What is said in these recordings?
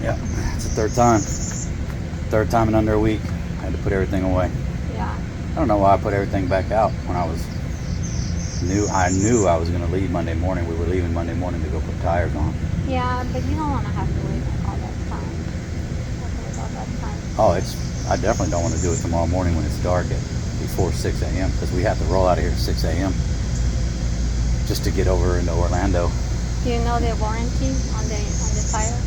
Yeah, it's the third time in under a week. I had to put everything away. Yeah. I don't know why I put everything back out when I knew I was going to leave Monday morning. We were leaving Monday morning to go put tires on. Yeah, but you don't want to have to wait all that time. Oh, I definitely don't want to do it tomorrow morning when it's dark before 6 a.m. because we have to roll out of here at 6 a.m. just to get over into Orlando. Do you know the warranty on the tire?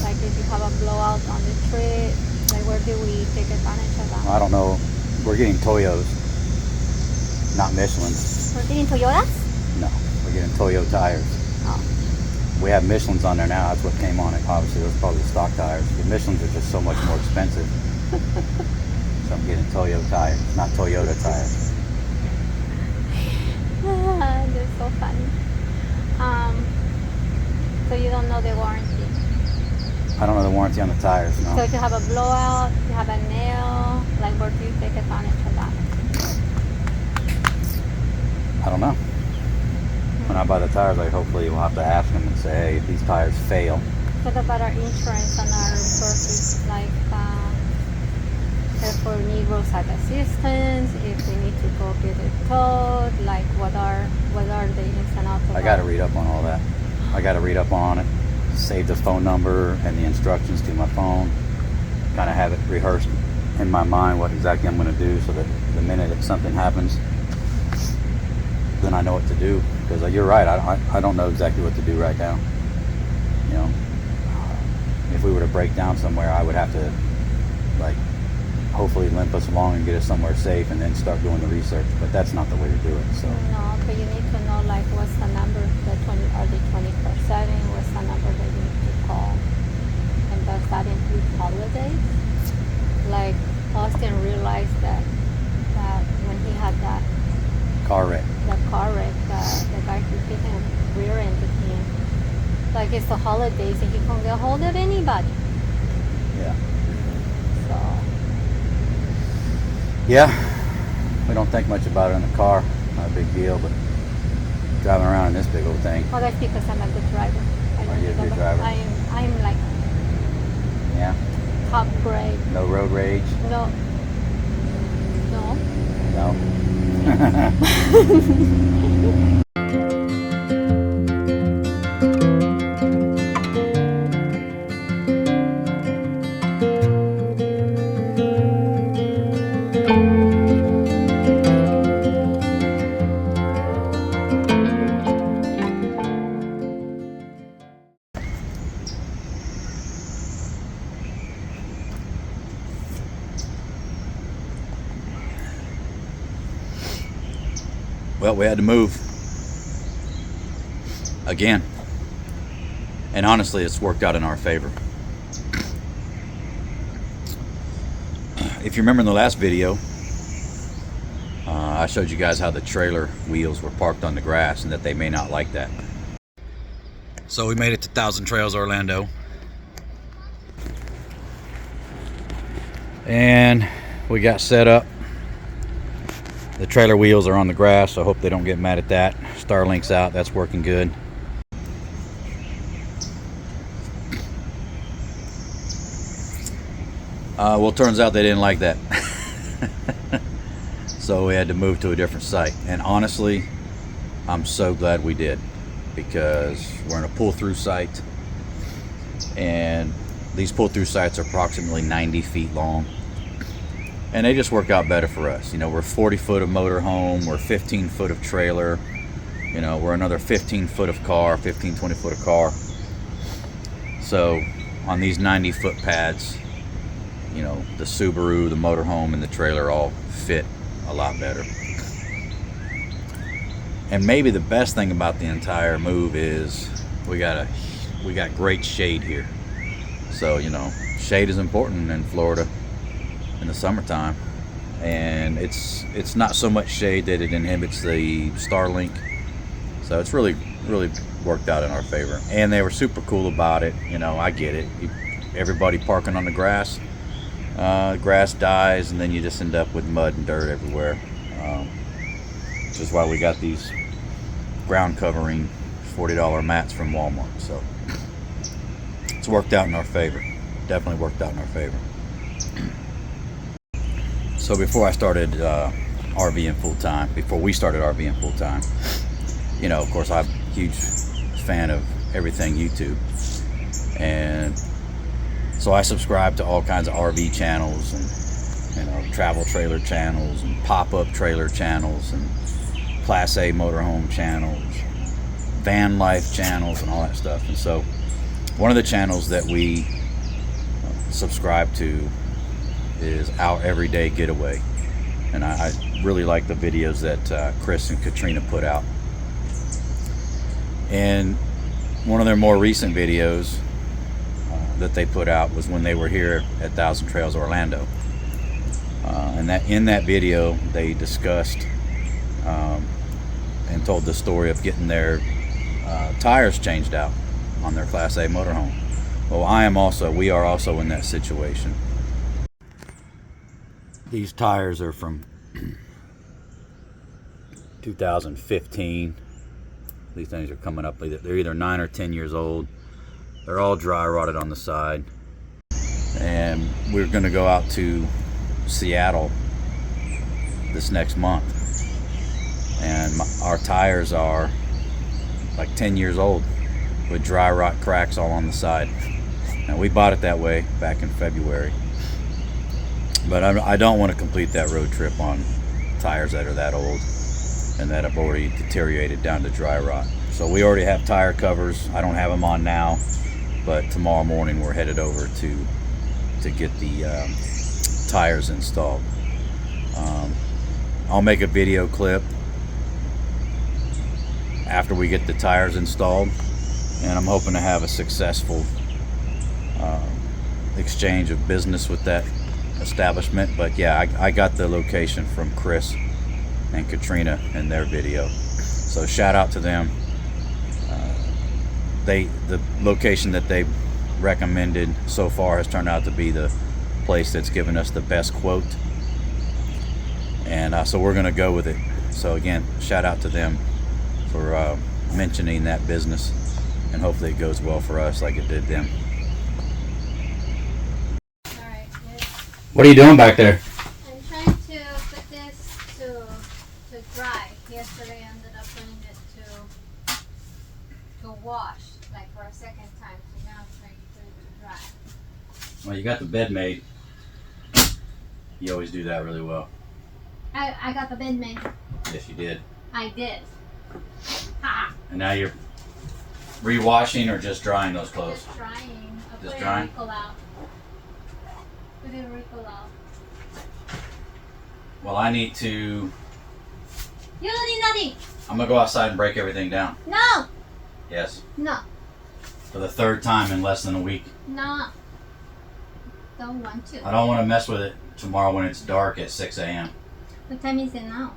Like if you have a blowout on the tree, like where do we take advantage of that? I don't know. We're getting Toyos, not Michelin's. We're getting Toyotas? No, we're getting Toyo tires. Oh. We have Michelin's on there now. That's what came on it. Obviously, those are probably stock tires. The Michelin's are just so much more expensive. So I'm getting Toyo tires, not Toyota tires. That's so funny. So you don't know the warranty? I don't know the warranty on the tires, no. So if you have a blowout, you have a nail, like where do you take advantage of that? I don't know. When I buy the tires, hopefully we'll have to ask them and say, hey, if these tires fail. What about our insurance on our purchase? Like if we need roadside assistance, if we need to go get it towed, like what are the ins and outs of I got to read up on all that. I got to read up on it, save the phone number and the instructions to my phone, kind of have it rehearsed in my mind what exactly I'm going to do so that the minute that something happens, then I know what to do. Because you're right, I don't know exactly what to do right now. You know, if we were to break down somewhere, I would have to, like, hopefully limp us along and get us somewhere safe and then start doing the research. But that's not the way to do it. So. No, but you need to know, like, what's the number, the 24 setting, what's the number that you need to call. And does that include holidays? Like, Austin realized that when he had that car wreck, the guy who hit him, rear-ended him. Like, it's the holidays and he can't get hold of anybody. Yeah. So. Yeah, we don't think much about it in the car. Not a big deal, but driving around in this big old thing. Well, that's because I'm a good driver. Are you a good driver? I'm like. Yeah. Top grade. No road rage. No. No. Well, we had to move again, and honestly it's worked out in our favor. If you remember in the last video, I showed you guys how the trailer wheels were parked on the grass and that they may not like that. So we made it to Thousand Trails Orlando, and we got set up. The trailer wheels are on the grass, so I hope they don't get mad at that. Starlink's out, that's working good. Well, turns out they didn't like that. So we had to move to a different site. And honestly, I'm so glad we did, because we're in a pull-through site, and these pull-through sites are approximately 90 feet long. And they just work out better for us. You know, we're 40 foot of motorhome, we're 15 foot of trailer, you know, we're another 15 foot of car, 15, 20 foot of car. So on these 90 foot pads, you know, the Subaru, the motorhome, and the trailer all fit a lot better. And maybe the best thing about the entire move is we got great shade here. So, you know, shade is important in Florida in the summertime, and it's not so much shade that it inhibits the Starlink, so it's really worked out in our favor. And they were super cool about it. You know, I get it, everybody parking on the grass, grass dies and then you just end up with mud and dirt everywhere, which is why we got these ground covering $40 mats from Walmart. So it's worked out in our favor. Definitely worked out in our favor. So before I started RVing full time, before we started RVing full time, you know, of course, I'm a huge fan of everything YouTube, and so I subscribe to all kinds of RV channels and, you know, travel trailer channels and pop-up trailer channels and Class A motorhome channels, van life channels, and all that stuff. And so one of the channels that we subscribe to is Our Everyday Getaway, and I really like the videos that Chris and Katrina put out. And one of their more recent videos that they put out was when they were here at Thousand Trails Orlando, and that in that video they discussed and told the story of getting their tires changed out on their Class A motorhome. Well, we are also in that situation. These tires are from 2015. These things are coming up, they're either 9 or 10 years old. They're all dry rotted on the side. And we're going to go out to Seattle this next month. And our tires are like 10 years old with dry rot cracks all on the side. And we bought it that way back in February. But I don't want to complete that road trip on tires that are that old and that have already deteriorated down to dry rot. So we already have tire covers. I don't have them on now, but tomorrow morning we're headed over to get the tires installed. I'll make a video clip after we get the tires installed, and I'm hoping to have a successful exchange of business with that establishment. But yeah, I got the location from Chris and Katrina in their video, so shout out to them. The location that they recommended so far has turned out to be the place that's given us the best quote, and so we're gonna go with it. So again, shout out to them for mentioning that business, and hopefully it goes well for us like it did them. Alright, yes. What are you doing back there? I'm trying to put this to dry. Yesterday I ended up putting it to wash, like for a second time. So now I'm trying to put it to dry. Well, you got the bed made. You always do that really well. I got the bed made. Yes, you did. I did. Ha! And now you're rewashing or just drying those clothes? Just drying. I'll Just put drying? it out. Put it out. Well, I need to... You don't need nothing. I'm gonna go outside and break everything down. No. Yes. No. For the third time in less than a week. No. Don't want to. I don't want to mess with it tomorrow when it's dark at 6 a.m. What time is it now?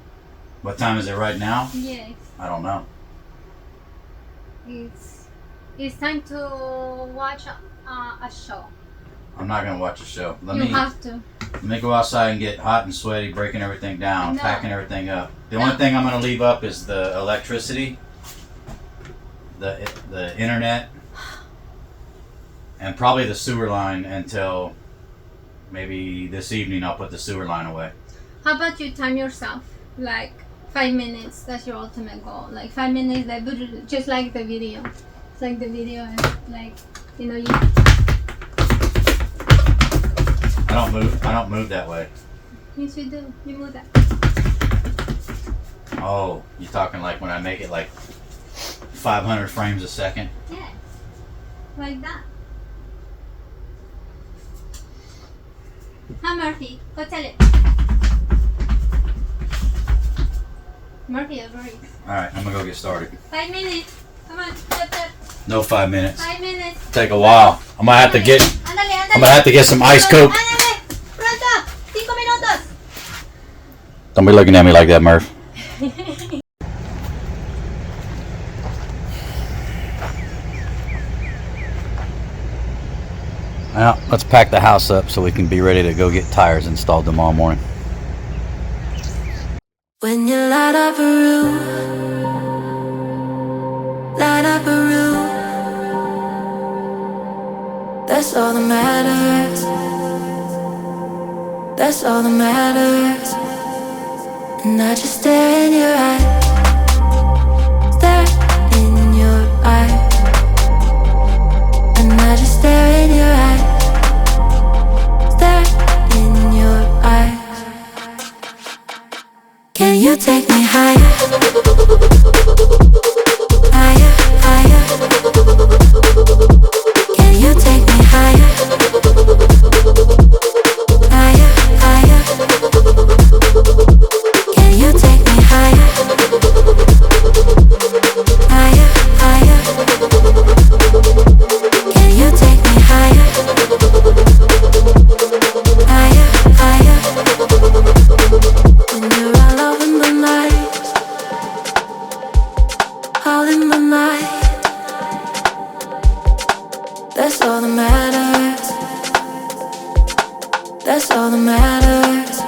What time is it right now? Yes. I don't know. It's time to watch a show. I'm not gonna watch a show. You have to. Let me go outside and get hot and sweaty, breaking everything down, No. packing everything up. The No. only thing I'm gonna leave up is the electricity, the internet, and probably the sewer line until maybe this evening. I'll put the sewer line away. How about you time yourself? Like 5 minutes. That's your ultimate goal. Like 5 minutes. Like just like the video. It's like the video is like, you know, you. I don't move that way. Yes, you do. You move that. Oh, you talking like when I make it like 500 frames a second? Yeah. Like that. Hi, Murphy. Go tell it. Murphy agrees. Alright, I'm gonna go get started. 5 minutes. Come on. Tap. No 5 minutes. 5 minutes. Take a while. I'm gonna have to get Ándale. I'm gonna have to get some ice coke. Ándale. Pronto. 5 minutos. Don't be looking at me like that, Murph. Now, let's pack the house up so we can be ready to go get tires installed tomorrow morning. When you light up a room, That's all that matters. That's all that matters. And I just stare in your eyes. Stare in your eyes. And I just stare in your eyes. Stare in your eyes. Can you take me higher? Higher, higher. Can you take me higher? Higher, higher. Can you take me higher? Higher, higher. Can you take me higher? Higher, higher. When you're all over my mind, all in my mind. That's all that matters. That's all that matters.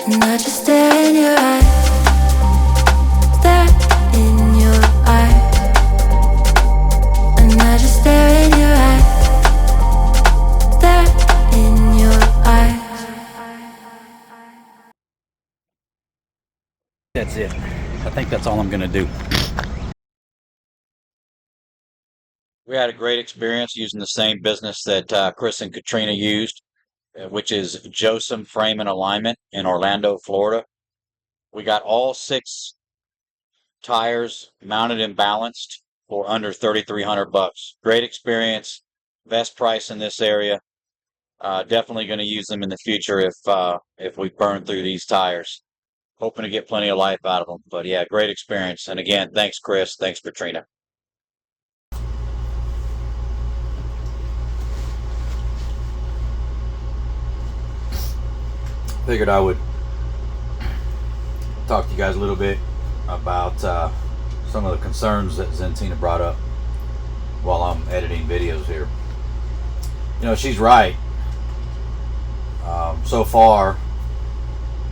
And I just stare in your eyes. Stare in your eyes. And I just stare in your eyes. Stare in your eyes. That's it. I think that's all I'm going to do. We had a great experience using the same business that Chris and Katrina used, which is Josem Frame and Alignment in Orlando, Florida. We got all 6 tires mounted and balanced for under $3,300. Great experience, best price in this area. Definitely going to use them in the future if we burn through these tires. Hoping to get plenty of life out of them. But yeah, great experience. And again, thanks Chris, thanks Katrina. Figured I would talk to you guys a little bit about some of the concerns that Zentina brought up while I'm editing videos here. You know, she's right. So far,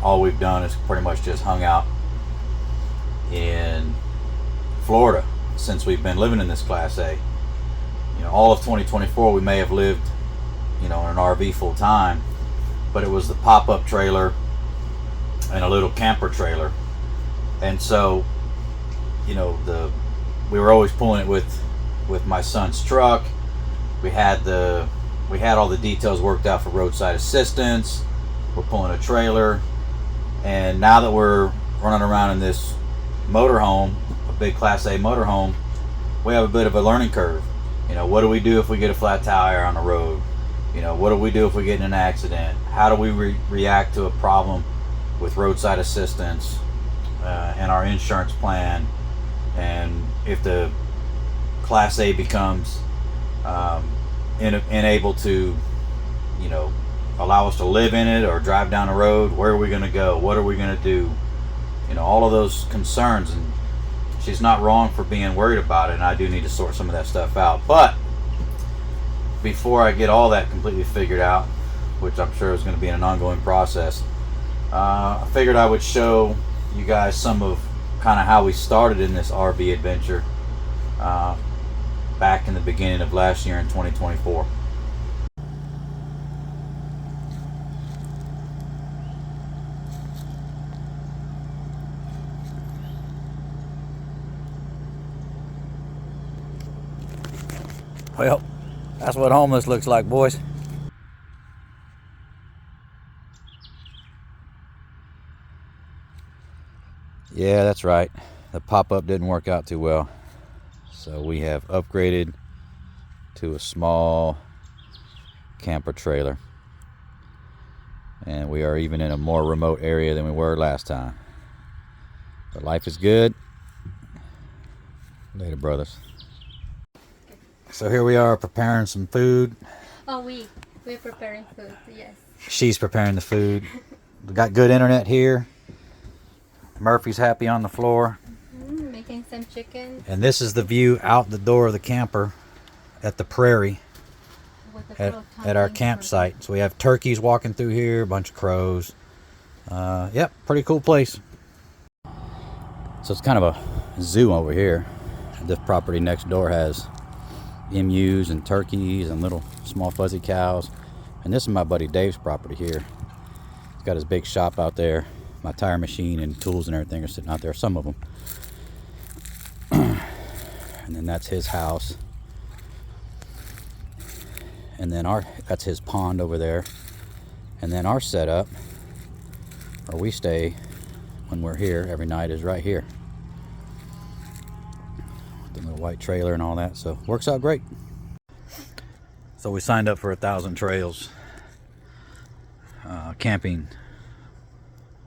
all we've done is pretty much just hung out in Florida since we've been living in this Class A. You know, all of 2024 we may have lived, you know, in an RV full time, but it was the pop-up trailer and a little camper trailer. And so, you know, we were always pulling it with my son's truck. We had all the details worked out for roadside assistance. We're pulling a trailer, and now that we're running around in this motorhome, a big Class A motorhome, we have a bit of a learning curve. You know, what do we do if we get a flat tire on the road? You know, what do we do if we get in an accident? How do we react to a problem with roadside assistance and our insurance plan? And if the Class A becomes unable to, you know, allow us to live in it or drive down the road, where are we going to go? What are we going to do? You know, all of those concerns. And she's not wrong for being worried about it, and I do need to sort some of that stuff out. But before I get all that completely figured out, which I'm sure is going to be an ongoing process, I figured I would show you guys some of kind of how we started in this RV adventure back in the beginning of last year in 2024. Well, that's what homeless looks like, boys. Yeah, that's right. The pop-up didn't work out too well. So we have upgraded to a small camper trailer. And we are even in a more remote area than we were last time. But life is good. Later, brothers. So here we are preparing some food. Oh, we're preparing food, yes. She's preparing the food. We got good internet here. Murphy's happy on the floor. Making some chicken. And this is the view out the door of the camper at the prairie at our campsite. So we have turkeys walking through here, a bunch of crows. Yep, pretty cool place. So it's kind of a zoo over here. This property next door has emus and turkeys and little small fuzzy cows. And this is my buddy Dave's property here. He's got his big shop out there. My tire machine and tools and everything are sitting out there, some of them. And then that's his house. And then that's his pond over there. And then our setup, where we stay when we're here every night, is right here. The little white trailer and all that, so works out great. So we signed up for 1,000 Trails camping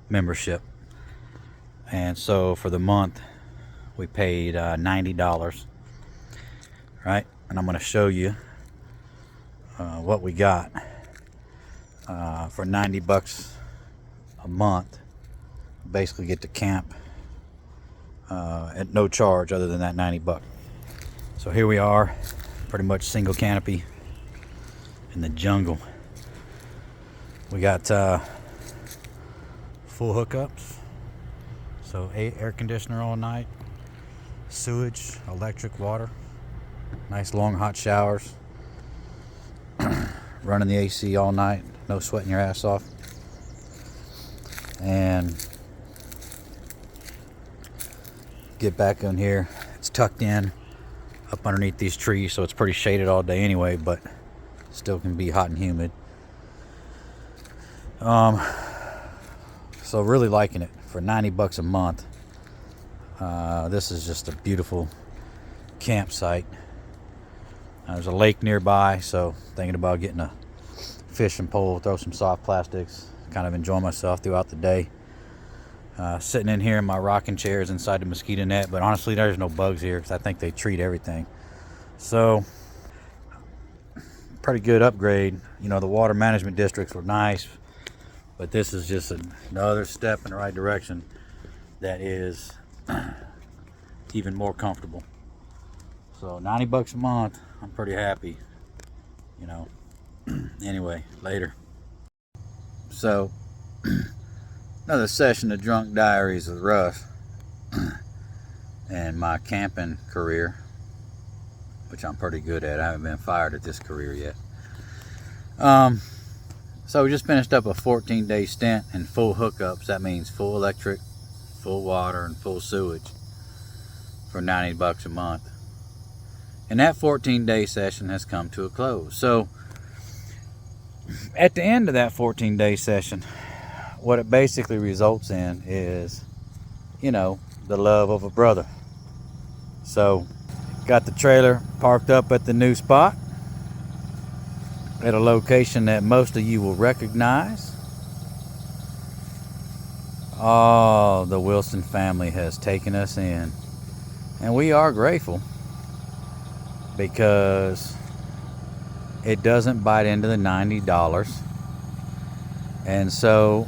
membership, and so for the month we paid $90, right? And I'm going to show you what we got for $90 a month. Basically get to camp at no charge other than that $90. So here we are, pretty much single canopy in the jungle. We got full hookups, so air conditioner all night, sewage, electric, water, nice long hot showers, running the AC all night, no sweating your ass off. And get back in here, it's tucked in up underneath these trees, so it's pretty shaded all day anyway, but still can be hot and humid. So really liking it for $90 a month. This is just a beautiful campsite. There's a lake nearby, so thinking about getting a fishing pole, throw some soft plastics, kind of enjoy myself throughout the day. Sitting in here in my rocking chairs inside the mosquito net, but honestly there's no bugs here because I think they treat everything. So pretty good upgrade. You know, the water management districts were nice, but this is just another step in the right direction that is even more comfortable. So $90 a month, I'm pretty happy, you know. Anyway, later. So another session of Drunk Diaries with Russ and my camping career, which I'm pretty good at. I haven't been fired at this career yet. So we just finished up a 14-day stint in full hookups. That means full electric, full water, and full sewage for $90 a month. And that 14-day session has come to a close. So at the end of that 14-day session, what it basically results in is, you know, the love of a brother. So got the trailer parked up at the new spot at a location that most of you will recognize. Oh, the Wilson family has taken us in, and we are grateful because it doesn't bite into the $90. And so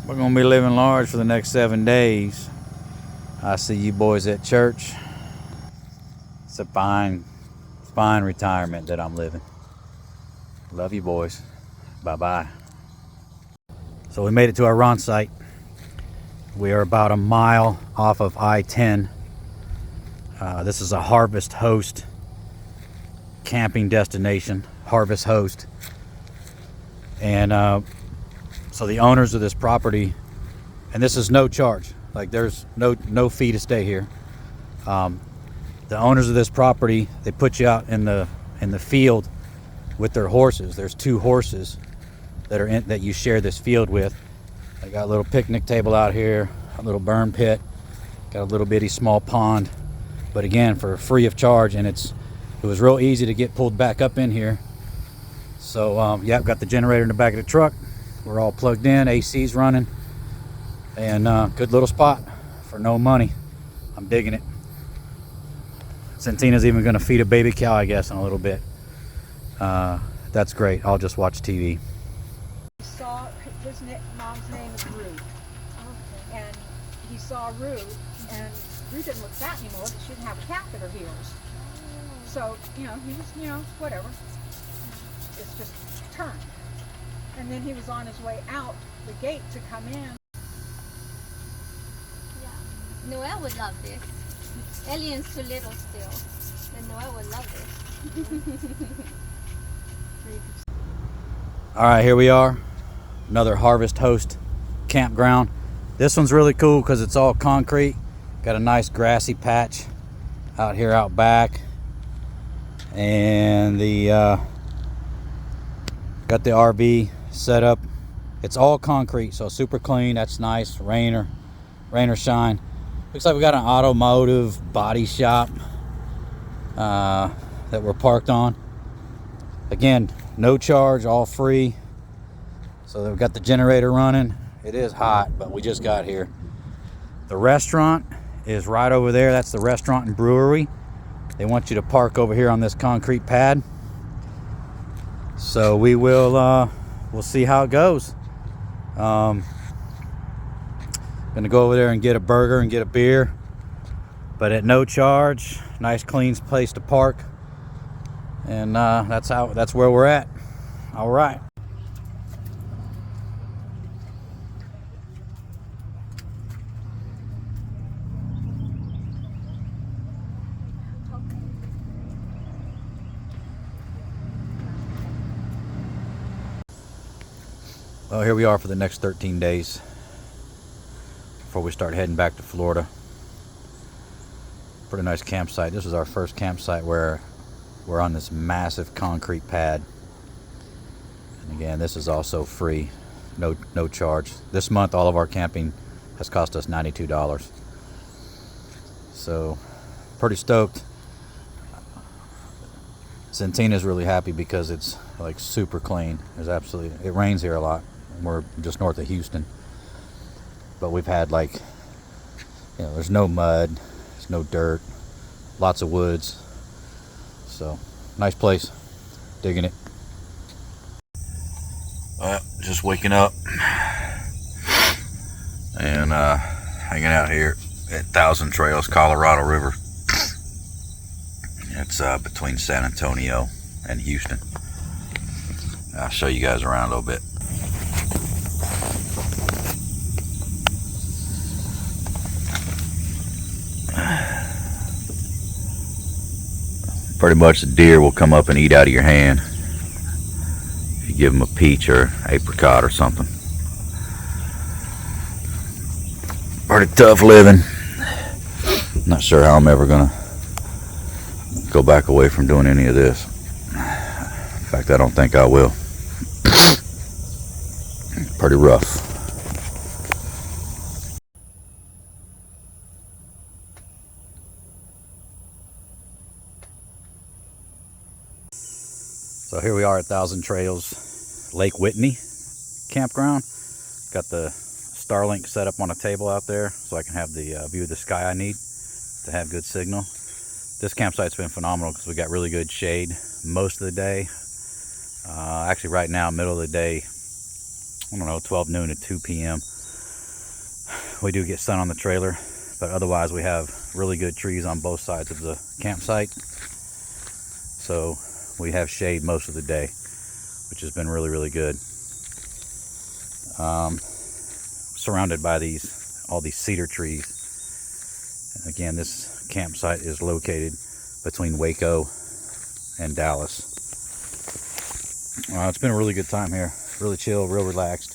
we're going to be living large for the next 7 days. I see you boys at church. It's a fine retirement that I'm living. Love you boys. Bye-bye. So we made it to our run site. We are about a mile off of I-10. This is a Harvest Host camping destination. Harvest Host. And so the owners of this property, and this is no charge. Like there's no fee to stay here. The owners of this property, they put you out in the field with their horses. There's 2 horses that you share this field with. They got a little picnic table out here, a little burn pit, got a little bitty small pond, but again for free of charge. And it was real easy to get pulled back up in here. So yeah, got the generator in the back of the truck. We're all plugged in, AC's running, and good little spot for no money. I'm digging it. Santina's even gonna feed a baby cow, I guess, in a little bit. That's great. I'll just watch TV. Saw his mom's name is Ruth, and he saw Ruth, and Ruth didn't look fat anymore, but she didn't have a catheter heels. So he was, whatever. It's just turned, and then he was on his way out the gate to come in. Yeah. Noel would love this. Alien's too little still. Then Noel would love this. All right, here we are. Another Harvest Host campground. This one's really cool because it's all concrete. Got a nice grassy patch out here out back. And the got the RV set up. It's all concrete, so super clean. That's nice. Rain or shine. Looks like we got an automotive body shop that we're parked on. Again, no charge, all free. So we've got the generator running. It is hot, but we just got here. The restaurant is right over there. That's the restaurant and brewery. They want you to park over here on this concrete pad. So we will we'll see how it goes. Gonna go over there and get a burger and get a beer, but at no charge. Nice clean place to park, and that's where we're at. All right. Well, here we are for the next 13 days before we start heading back to Florida. Pretty nice campsite. This is our first campsite where we're on this massive concrete pad. And again, this is also free, no charge. This month, all of our camping has cost us $92. So, pretty stoked. Santina's really happy because it's like super clean. It rains here a lot. We're just north of Houston, but we've had there's no mud, there's no dirt, lots of woods. So nice place, digging it. Well, just waking up and hanging out here at Thousand Trails, Colorado River. It's between San Antonio and Houston. I'll show you guys around a little bit. Pretty much the deer will come up and eat out of your hand if you give them a peach or apricot or something. Pretty tough living. Not sure how I'm ever gonna go back away from doing any of this. In fact, I don't think I will. Pretty rough. So here we are at Thousand Trails, Lake Whitney campground. Got the Starlink set up on a table out there so I can have the view of the sky I need to have good signal. This campsite's been phenomenal because we got really good shade most of the day. Actually right now, middle of the day, I don't know, 12 noon to 2 p.m. We do get sun on the trailer, but otherwise we have really good trees on both sides of the campsite. So we have shade most of the day, which has been really, really good. Surrounded by all these cedar trees. And again, this campsite is located between Waco and Dallas. It's been a really good time here. Really chill, real relaxed.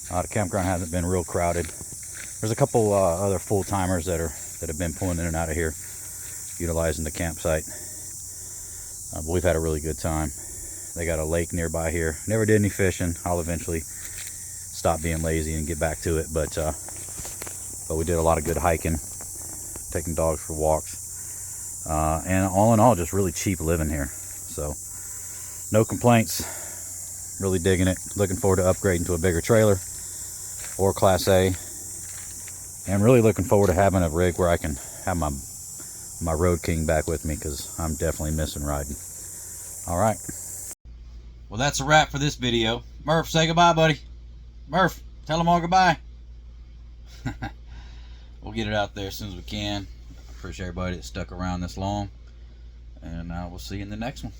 The campground hasn't been real crowded. There's a couple other full-timers that have been pulling in and out of here, utilizing the campsite. But we've had a really good time. They got a lake nearby here. Never did any fishing. I'll eventually stop being lazy and get back to it. But we did a lot of good hiking, taking dogs for walks, and all in all, just really cheap living here. So no complaints. Really digging it. Looking forward to upgrading to a bigger trailer or Class A. And really looking forward to having a rig where I can have my Road King back with me, because I'm definitely missing riding. All right. Well, that's a wrap for this video. Murph, say goodbye, buddy. Murph, tell them all goodbye. We'll get it out there as soon as we can. Appreciate everybody that stuck around this long, and we'll see you in the next one.